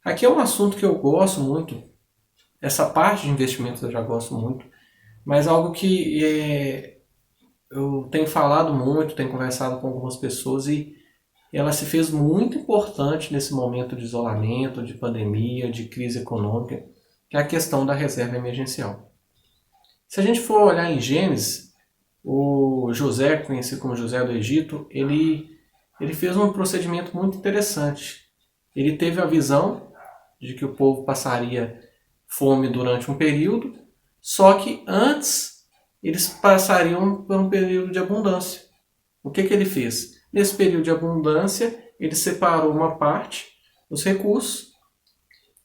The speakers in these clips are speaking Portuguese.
Aqui é um assunto que eu gosto muito, essa parte de investimentos eu já gosto muito, mas algo que eu tenho falado muito, tenho conversado com algumas pessoas e ela se fez muito importante nesse momento de isolamento, de pandemia, de crise econômica, que é a questão da reserva emergencial. Se a gente for olhar em Gênesis, o José, conhecido como José do Egito, ele fez um procedimento muito interessante. Ele teve a visão de que o povo passaria fome durante um período, só que antes eles passariam por um período de abundância. O que ele fez? Nesse período de abundância, ele separou uma parte dos recursos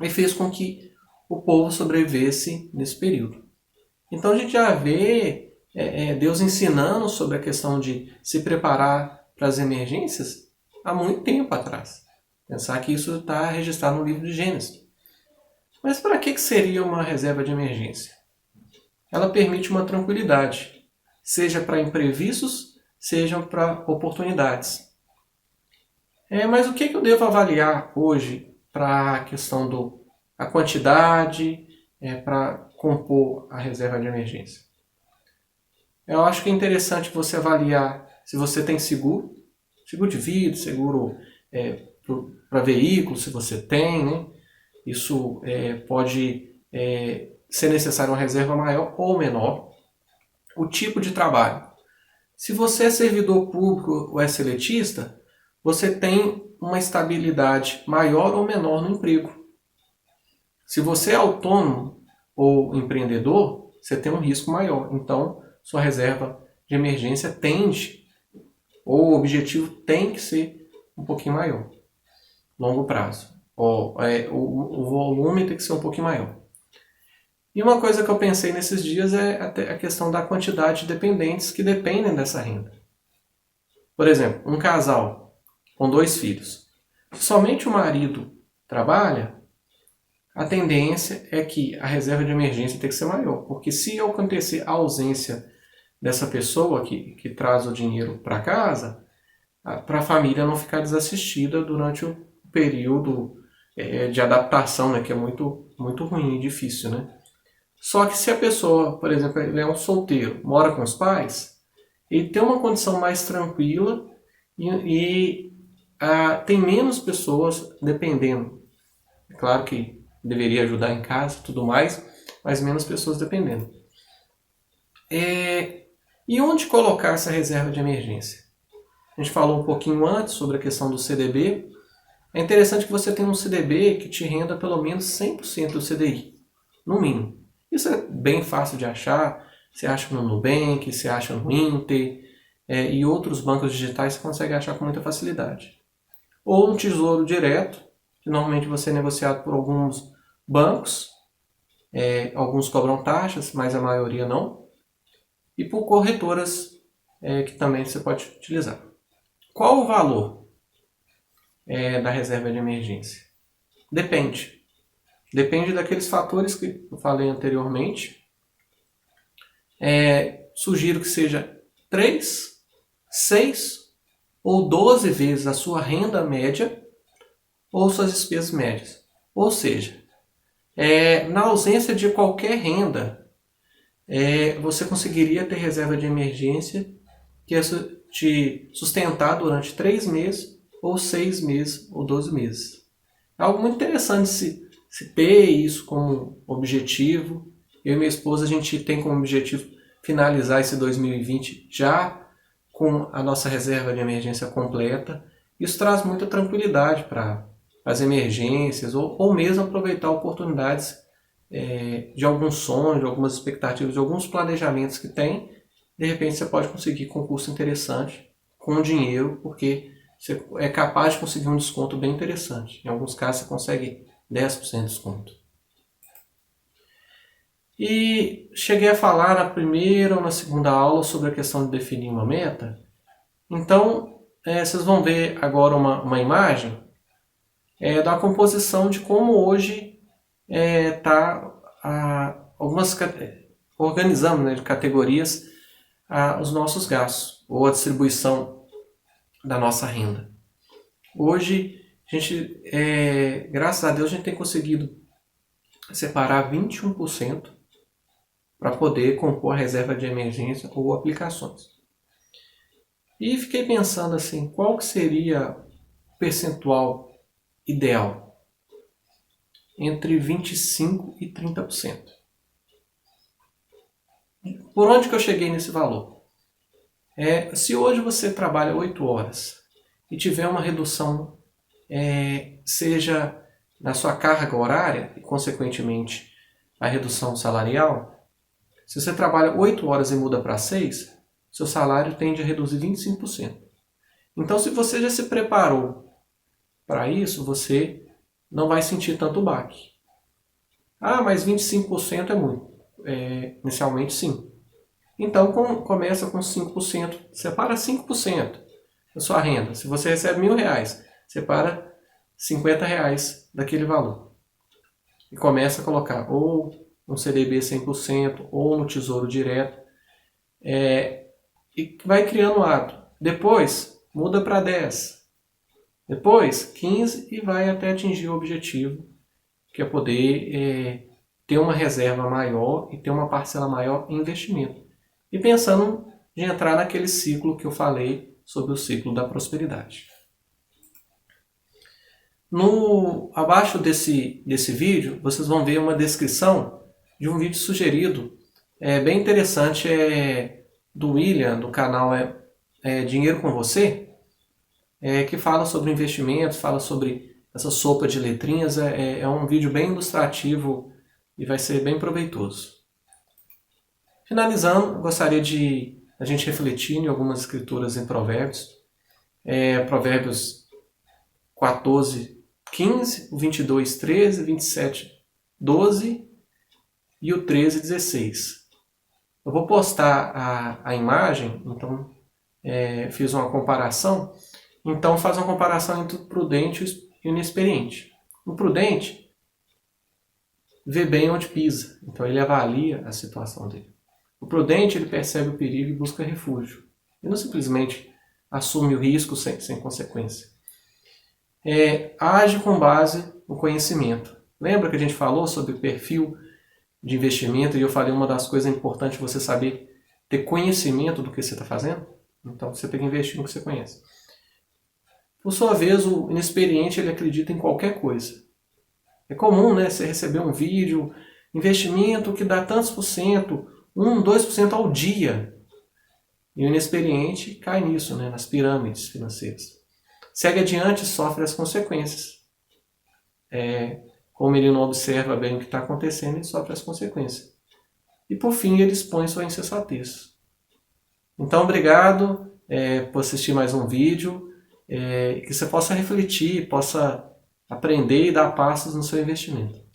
e fez com que o povo sobrevivesse nesse período. Então a gente já vê Deus ensinando sobre a questão de se preparar para as emergências há muito tempo atrás. Pensar que isso está registrado no livro de Gênesis. Mas para que seria uma reserva de emergência? Ela permite uma tranquilidade, seja para imprevistos, seja para oportunidades. Mas o que eu devo avaliar hoje para a questão da quantidade, para compor a reserva de emergência? Eu acho que é interessante você avaliar se você tem seguro de vida, seguro para veículo, se você tem, né? Isso pode ser necessário uma reserva maior ou menor. O tipo de trabalho. Se você é servidor público ou é seletista, você tem uma estabilidade maior ou menor no emprego. Se você é autônomo ou empreendedor, você tem um risco maior. Então, sua reserva de emergência tende, ou o objetivo tem que ser um pouquinho maior, longo prazo. O volume tem que ser um pouquinho maior. E uma coisa que eu pensei nesses dias é a questão da quantidade de dependentes que dependem dessa renda. Por exemplo, um casal com 2 filhos. Se somente o marido trabalha, a tendência é que a reserva de emergência tem que ser maior. Porque se acontecer a ausência dessa pessoa que traz o dinheiro para casa, para a família não ficar desassistida durante o período de adaptação, né, que é muito, muito ruim e difícil, né? Só que se a pessoa, por exemplo, ele é um solteiro, mora com os pais, ele tem uma condição mais tranquila e tem menos pessoas dependendo. É claro que deveria ajudar em casa e tudo mais, mas menos pessoas dependendo. E onde colocar essa reserva de emergência? A gente falou um pouquinho antes sobre a questão do CDB. É interessante que você tenha um CDB que te renda pelo menos 100% do CDI, no mínimo. Isso é bem fácil de achar. Você acha no Nubank, você acha no Inter e outros bancos digitais você consegue achar com muita facilidade. Ou um tesouro direto, que normalmente você é negociado por alguns bancos. Alguns cobram taxas, mas a maioria não. E por corretoras que também você pode utilizar. Qual o valor da reserva de emergência? Depende. Depende daqueles fatores que eu falei anteriormente. Sugiro que seja 3, 6 ou 12 vezes a sua renda média ou suas despesas médias. Ou seja, na ausência de qualquer renda, você conseguiria ter reserva de emergência que ia te sustentar durante 3 meses, ou 6 meses, ou 12 meses. É algo muito interessante se ter isso como objetivo. Eu e minha esposa, a gente tem como objetivo finalizar esse 2020 já com a nossa reserva de emergência completa. Isso traz muita tranquilidade para as emergências, ou mesmo aproveitar oportunidades de alguns sonhos, de algumas expectativas, de alguns planejamentos que tem. De repente você pode conseguir concurso interessante com dinheiro, porque você é capaz de conseguir um desconto bem interessante. Em alguns casos você consegue 10% de desconto. E cheguei a falar na primeira ou na segunda aula sobre a questão de definir uma meta. Então, vocês vão ver agora uma imagem da composição de como hoje está organizando, né, de categorias os nossos gastos ou a distribuição da nossa renda. Hoje, graças a Deus, a gente tem conseguido separar 21% para poder compor a reserva de emergência ou aplicações. E fiquei pensando assim, qual que seria o percentual ideal? Entre 25% e 30%. Por onde que eu cheguei nesse valor? Se hoje você trabalha 8 horas e tiver uma redução, seja na sua carga horária e, consequentemente, a redução salarial, se você trabalha 8 horas e muda para 6, seu salário tende a reduzir 25%. Então, se você já se preparou para isso, você não vai sentir tanto baque. Ah, mas 25% é muito. Inicialmente, sim. Então, começa com 5%. Separa 5% da sua renda. Se você recebe R$1.000, separa R$50 daquele valor. E começa a colocar ou no CDB 100% ou no Tesouro Direto. E vai criando um hábito. Depois, muda para 10%. Depois, 15% e vai até atingir o objetivo, que é poder ter uma reserva maior e ter uma parcela maior em investimento. E pensando em entrar naquele ciclo que eu falei sobre o ciclo da prosperidade. Abaixo desse vídeo, vocês vão ver uma descrição de um vídeo sugerido, bem interessante, do William, do canal Dinheiro com Você, que fala sobre investimentos, fala sobre essa sopa de letrinhas. É um vídeo bem ilustrativo e vai ser bem proveitoso. Finalizando, gostaria de a gente refletir em algumas escrituras em Provérbios. Provérbios 14:15, o 22:13, 27:12 e o 13:16. Eu vou postar a imagem, então fiz uma comparação. Então faz uma comparação entre o prudente e o inexperiente. O prudente vê bem onde pisa, então ele avalia a situação dele. O prudente, ele percebe o perigo e busca refúgio. Ele não simplesmente assume o risco sem consequência. Age com base no conhecimento. Lembra que a gente falou sobre perfil de investimento e eu falei uma das coisas importantes você saber ter conhecimento do que você está fazendo? Então você tem que investir no que você conhece. Por sua vez, o inexperiente, ele acredita em qualquer coisa. É comum, né, você receber um vídeo, investimento que dá tantos por cento, 1%, 2% ao dia. E o inexperiente cai nisso, né, nas pirâmides financeiras. Segue adiante e sofre as consequências. Como ele não observa bem o que está acontecendo, ele sofre as consequências. E por fim, ele expõe sua insensatez. Então, obrigado por assistir mais um vídeo. Que você possa refletir, possa aprender e dar passos no seu investimento.